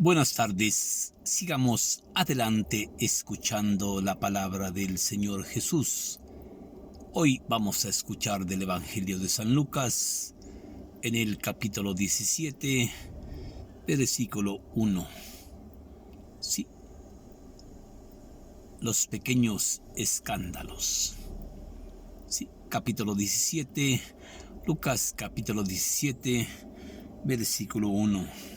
Buenas tardes, sigamos adelante escuchando la palabra del Señor Jesús. Hoy vamos a escuchar del Evangelio de San Lucas, en el capítulo 17, versículo 1. Sí, los pequeños escándalos. Sí, capítulo 17, Lucas capítulo 17, versículo 1.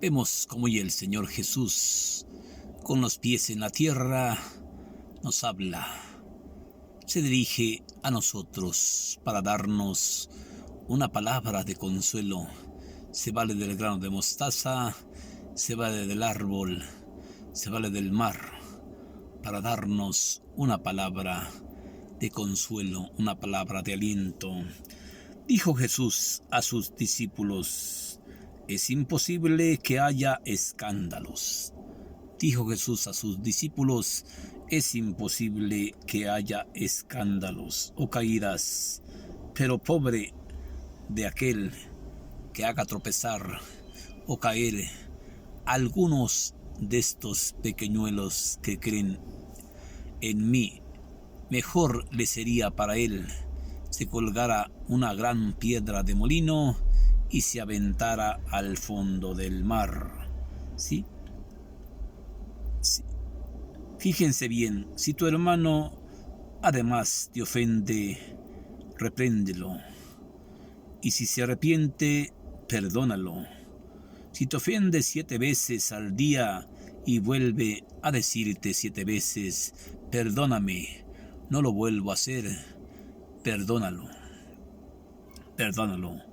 Vemos cómo ya el Señor Jesús, con los pies en la tierra, nos habla. Se dirige a nosotros para darnos una palabra de consuelo. Se vale del grano de mostaza, se vale del árbol, se vale del mar, para darnos una palabra de consuelo, una palabra de aliento. Dijo Jesús a sus discípulos: es imposible que haya escándalos. Dijo Jesús a sus discípulos: es imposible que haya escándalos o caídas, pero pobre de aquel que haga tropezar o caer algunos de estos pequeñuelos que creen en mí. Mejor le sería para él se colgara una gran piedra de molino y se aventara al fondo del mar. ¿Sí? Sí. Fíjense bien, si tu hermano además te ofende, repréndelo. Y si se arrepiente, perdónalo. Si te ofende 7 veces al día y vuelve a decirte 7 veces, perdóname, no lo vuelvo a hacer, perdónalo. Perdónalo.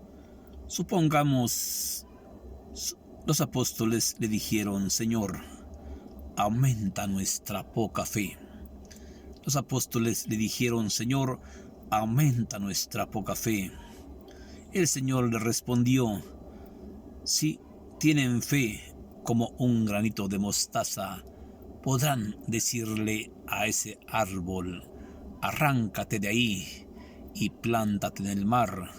Supongamos, los apóstoles le dijeron: Señor, aumenta nuestra poca fe. Los apóstoles le dijeron: Señor, aumenta nuestra poca fe. El Señor le respondió: si tienen fe como un granito de mostaza, podrán decirle a ese árbol: arráncate de ahí y plántate en el mar,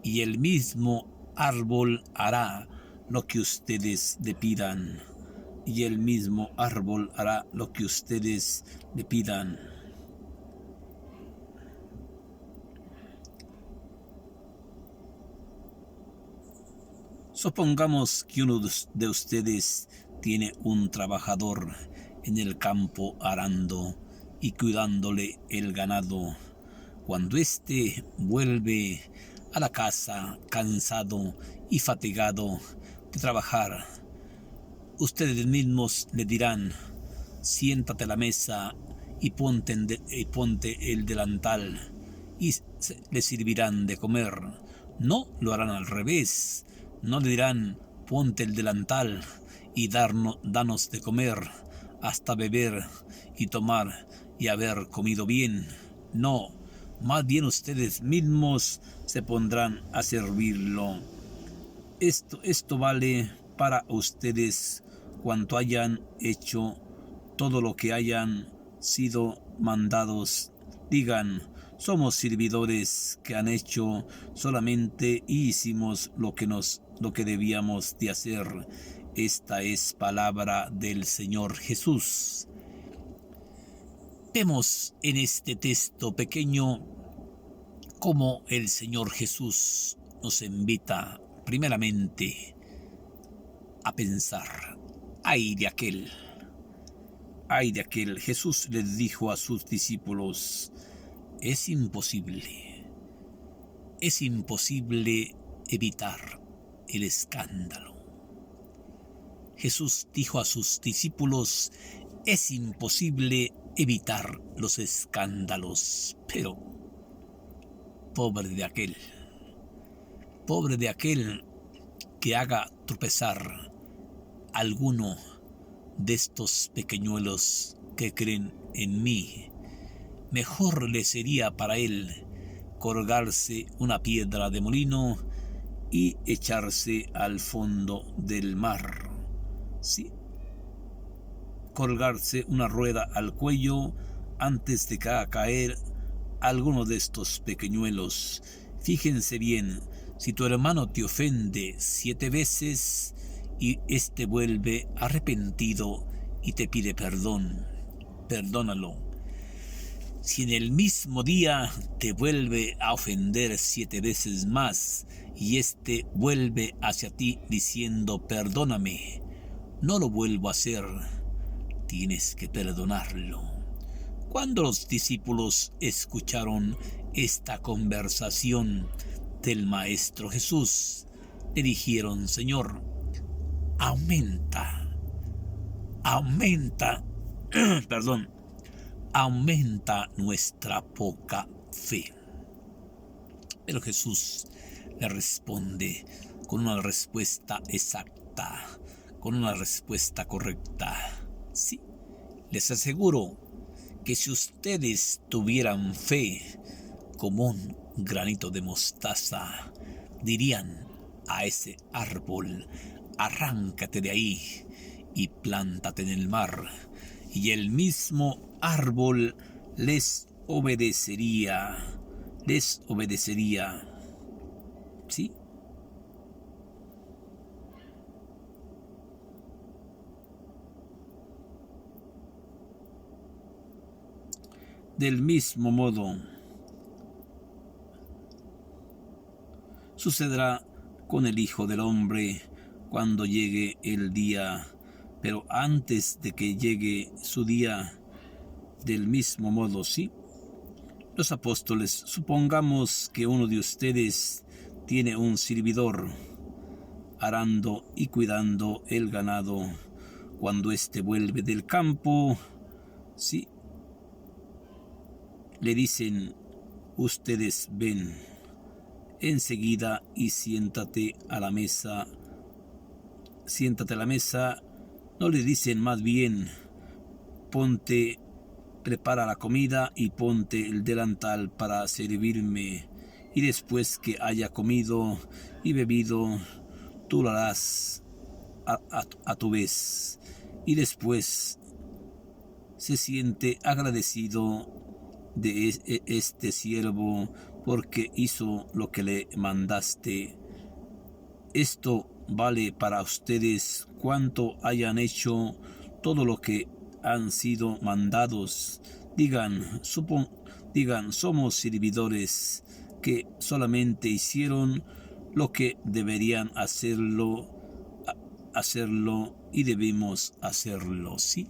y el mismo árbol hará lo que ustedes le pidan. Y el mismo árbol hará lo que ustedes le pidan. Supongamos que uno de ustedes tiene un trabajador en el campo arando y cuidándole el ganado. Cuando éste vuelve a la casa cansado y fatigado de trabajar, ustedes mismos le dirán: siéntate a la mesa y ponte el delantal, y le servirán de comer. No lo harán al revés. No le dirán: ponte el delantal y danos de comer, hasta beber y tomar y haber comido bien. No, más bien ustedes mismos se pondrán a servirlo. Esto vale para ustedes cuanto hayan hecho todo lo que hayan sido mandados. Digan: somos servidores que han hecho solamente y hicimos lo que debíamos de hacer. Esta es palabra del Señor Jesús. Vemos en este texto pequeño cómo el Señor Jesús nos invita primeramente a pensar: ay de aquel. Jesús les dijo a sus discípulos: es imposible evitar el escándalo. Jesús dijo a sus discípulos: es imposible evitar los escándalos, pero pobre de aquel que haga tropezar alguno de estos pequeñuelos que creen en mí. Mejor le sería para él colgarse una piedra de molino y echarse al fondo del mar. Sí, colgarse una rueda al cuello antes de que haga caer alguno de estos pequeñuelos. Fíjense bien, si tu hermano te ofende 7 veces y éste vuelve arrepentido y te pide perdón, perdónalo. Si en el mismo día te vuelve a ofender 7 veces más y éste vuelve hacia ti diciendo perdóname, no lo vuelvo a hacer, tienes que perdonarlo. Cuando los discípulos escucharon esta conversación del Maestro Jesús, le dijeron: Señor, aumenta, aumenta nuestra poca fe. Pero Jesús le responde con una respuesta exacta, con una respuesta correcta. Sí, les aseguro que si ustedes tuvieran fe como un granito de mostaza, dirían a ese árbol: arráncate de ahí y plántate en el mar, y el mismo árbol les obedecería, ¿sí? Del mismo modo sucederá con el Hijo del Hombre cuando llegue el día, pero antes de que llegue su día, del mismo modo, sí. Los apóstoles, supongamos que uno de ustedes tiene un servidor arando y cuidando el ganado. Cuando éste vuelve del campo, sí, le dicen: ustedes ven enseguida y siéntate a la mesa. No le dicen más bien: prepara la comida y ponte el delantal para servirme, y después que haya comido y bebido, tú lo harás a tu vez. Y después se siente agradecido de este siervo porque hizo lo que le mandaste. Esto vale para ustedes cuanto hayan hecho todo lo que han sido mandados. Digan, somos servidores que solamente hicieron lo que deberían hacerlo y debemos hacerlo, ¿sí?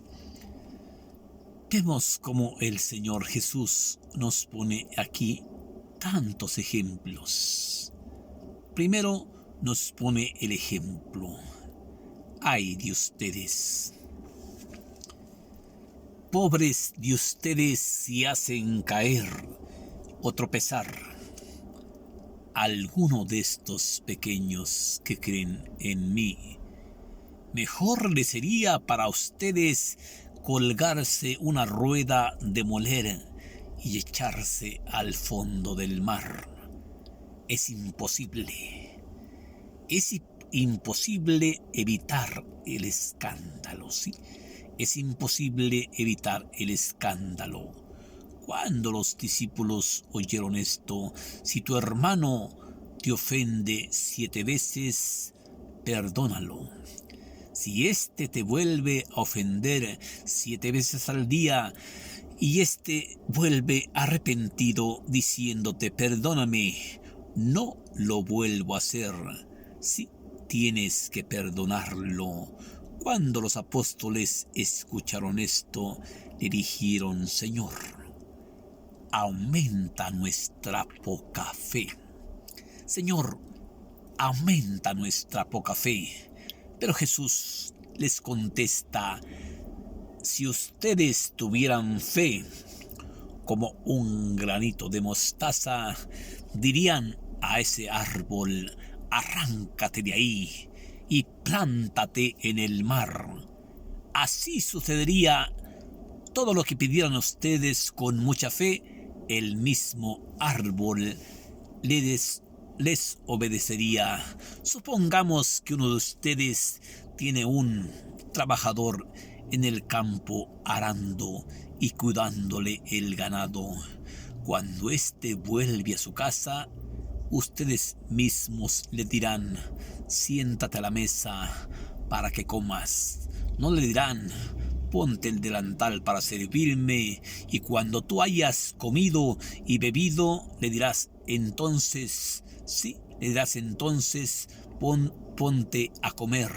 Vemos como el Señor Jesús nos pone aquí tantos ejemplos. Primero nos pone el ejemplo: ay de ustedes, pobres de ustedes si hacen caer o tropezar alguno de estos pequeños que creen en mí. Mejor les sería para ustedes colgarse una rueda de moler y echarse al fondo del mar. Es imposible evitar el escándalo, ¿sí? Es imposible evitar el escándalo. Cuando los discípulos oyeron esto: si tu hermano te ofende 7 veces, perdónalo. Si éste te vuelve a ofender 7 veces al día, y éste vuelve arrepentido diciéndote perdóname, no lo vuelvo a hacer, sí, tienes que perdonarlo. Cuando los apóstoles escucharon esto, le dijeron: Señor, aumenta nuestra poca fe. Señor, aumenta nuestra poca fe. Pero Jesús les contesta: si ustedes tuvieran fe como un granito de mostaza, dirían a ese árbol: arráncate de ahí y plántate en el mar. Así sucedería todo lo que pidieran ustedes con mucha fe. El mismo árbol les obedecería. Supongamos que uno de ustedes tiene un trabajador en el campo arando y cuidándole el ganado. Cuando éste vuelve a su casa, ustedes mismos le dirán: siéntate a la mesa, para que comas. No le dirán: ponte el delantal para servirme, y cuando tú hayas comido y bebido, le dirás entonces, sí, le dirás entonces, ponte a comer.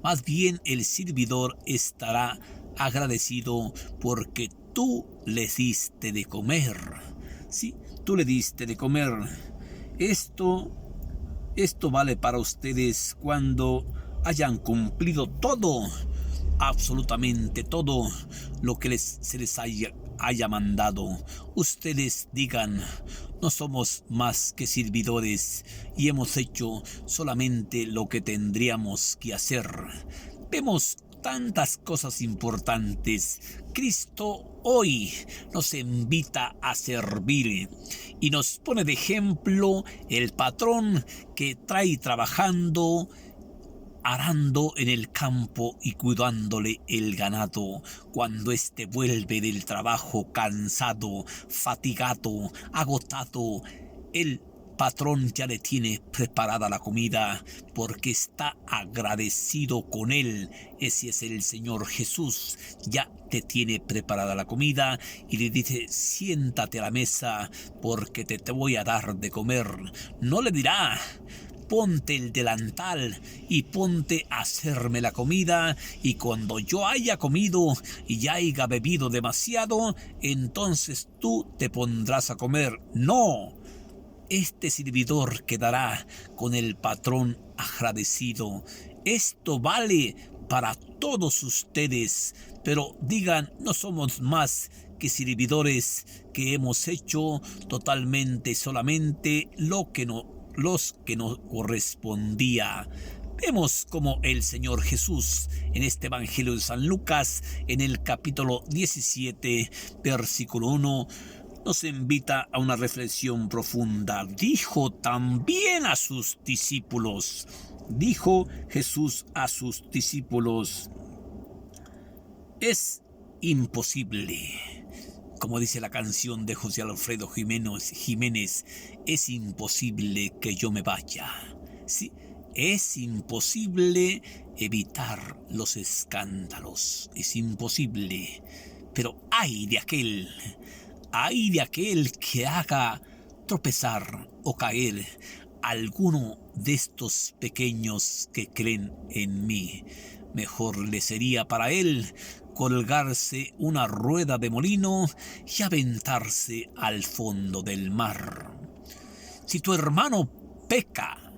Más bien el servidor estará agradecido porque tú le diste de comer. Sí, tú le diste de comer. Esto vale para ustedes cuando hayan cumplido todo, absolutamente todo lo que se les haya mandado. Ustedes digan: no somos más que servidores y hemos hecho solamente lo que tendríamos que hacer. Vemos tantas cosas importantes. Cristo hoy nos invita a servir y nos pone de ejemplo el patrón que trae trabajando, arando en el campo y cuidándole el ganado. Cuando éste vuelve del trabajo cansado, fatigado, agotado, el patrón ya le tiene preparada la comida porque está agradecido con él. Ese es el Señor Jesús. Ya te tiene preparada la comida y le dice: siéntate a la mesa porque te voy a dar de comer. No le dirá: ponte el delantal y ponte a hacerme la comida, y cuando yo haya comido y ya haya bebido demasiado, entonces tú te pondrás a comer. No, este servidor quedará con el patrón agradecido. Esto vale para todos ustedes, pero digan: no somos más que servidores que hemos hecho totalmente solamente los que nos correspondía. Vemos como el Señor Jesús en este Evangelio de San Lucas, en el capítulo 17, versículo 1, nos invita a una reflexión profunda. Dijo también a sus discípulos, dijo Jesús a sus discípulos: es imposible, como dice la canción de José Alfredo Jiménez, es imposible que yo me vaya. Sí, es imposible evitar los escándalos, es imposible. Pero ay de aquel que haga tropezar o caer alguno de estos pequeños que creen en mí. Mejor le sería para él colgarse una rueda de molino y aventarse al fondo del mar. Si tu hermano peca,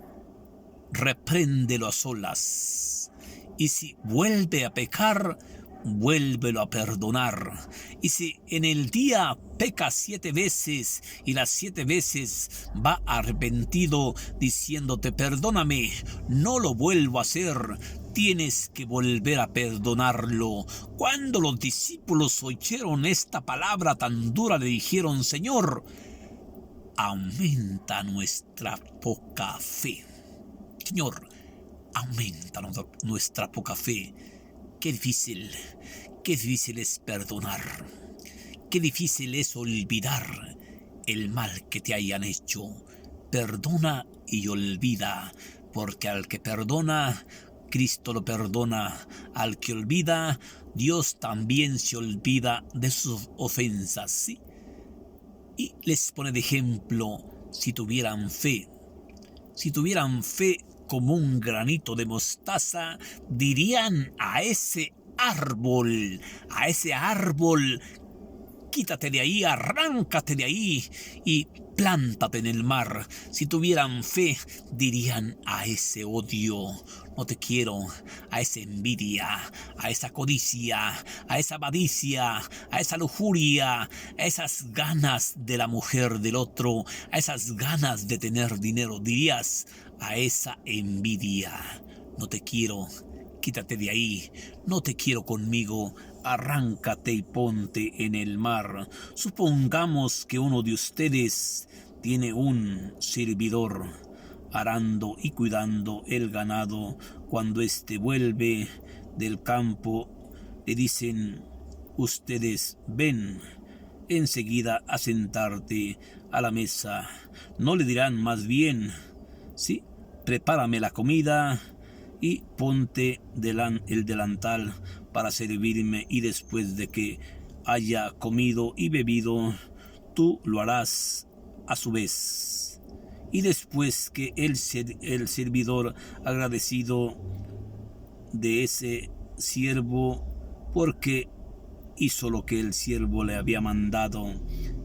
repréndelo a solas, y si vuelve a pecar, vuélvelo a perdonar. Y si en el día peca 7 veces y las 7 veces va arrepentido diciéndote: perdóname, no lo vuelvo a hacer, tienes que volver a perdonarlo. Cuando los discípulos oyeron esta palabra tan dura, le dijeron: Señor, aumenta nuestra poca fe. Señor, aumenta nuestra poca fe. Qué difícil es perdonar. Qué difícil es olvidar el mal que te hayan hecho. Perdona y olvida, porque al que perdona, Cristo lo perdona. Al que olvida, Dios también se olvida de sus ofensas, ¿sí? Y les pone de ejemplo: si tuvieran fe como un granito de mostaza, dirían a ese árbol, quítate de ahí, arráncate de ahí y plántate en el mar. Si tuvieran fe, dirían a ese odio: no te quiero, a esa envidia, a esa codicia, a esa avaricia, a esa lujuria, a esas ganas de la mujer del otro, a esas ganas de tener dinero, dirías a esa envidia: no te quiero, quítate de ahí, no te quiero conmigo, arráncate y ponte en el mar. Supongamos que uno de ustedes tiene un servidor arando y cuidando el ganado. Cuando éste vuelve del campo, le dicen ustedes: ven enseguida a sentarte a la mesa. No le dirán más bien: sí, prepárame la comida y ponte el delantal para servirme, y después de que haya comido y bebido, tú lo harás a su vez. Y después que el servidor, agradecido de ese siervo, porque hizo lo que el siervo le había mandado,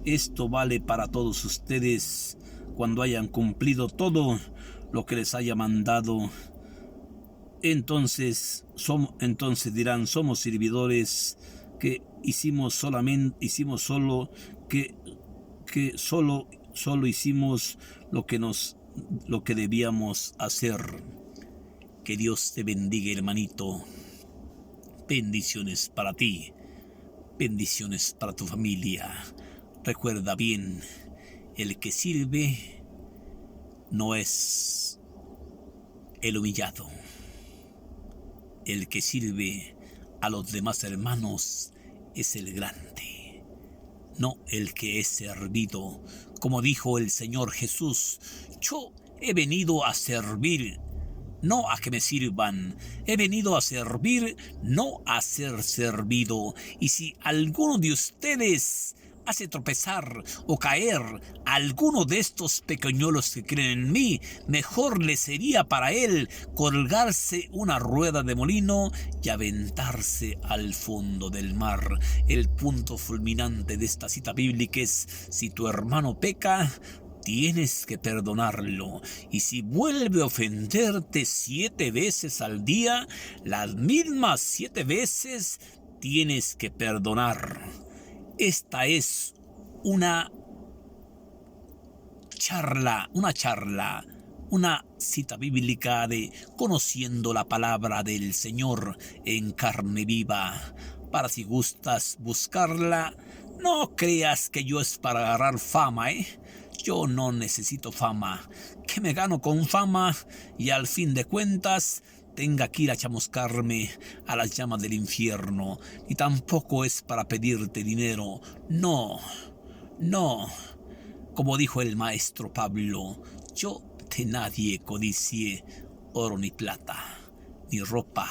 esto vale para todos ustedes, cuando hayan cumplido todo lo que les haya mandado, entonces dirán: somos servidores que hicimos solo hicimos lo que debíamos hacer. Que Dios te bendiga, hermanito. Bendiciones para ti, bendiciones para tu familia. Recuerda bien, el que sirve no es el humillado. El que sirve a los demás hermanos es el grande, no el que es servido. Como dijo el Señor Jesús: yo he venido a servir, no a que me sirvan. He venido a servir, no a ser servido. Y si alguno de ustedes hace tropezar o caer a alguno de estos pequeñuelos que creen en mí, mejor le sería para él colgarse una rueda de molino y aventarse al fondo del mar. El punto fulminante de esta cita bíblica es: si tu hermano peca, tienes que perdonarlo. Y si vuelve a ofenderte 7 veces al día, las mismas 7 veces tienes que perdonar. Esta es una cita bíblica de conociendo la palabra del Señor en carne viva. Para si gustas buscarla, no creas que yo es para agarrar fama, Yo no necesito fama. ¿Qué me gano con fama? Y al fin de cuentas tenga que ir a chamuscarme a las llamas del infierno. Y tampoco es para pedirte dinero. No. Como dijo el maestro Pablo: yo de nadie codicié oro ni plata, ni ropa.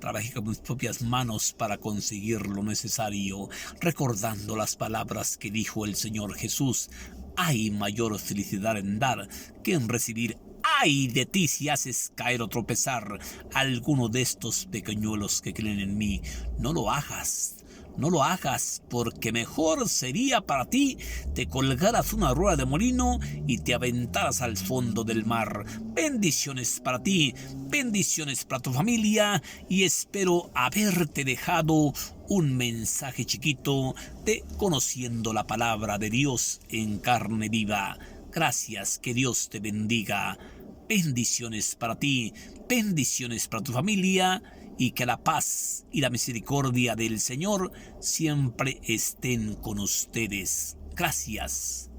Trabajé con mis propias manos para conseguir lo necesario, recordando las palabras que dijo el Señor Jesús: hay mayor felicidad en dar que en recibir. ¡Ay de ti si haces caer o tropezar a alguno de estos pequeñuelos que creen en mí! No lo hagas, porque mejor sería para ti te colgaras una rueda de molino y te aventaras al fondo del mar. Bendiciones para ti, bendiciones para tu familia, y espero haberte dejado un mensaje chiquito de conociendo la palabra de Dios en carne viva. Gracias, que Dios te bendiga. Bendiciones para ti, bendiciones para tu familia, y que la paz y la misericordia del Señor siempre estén con ustedes. Gracias.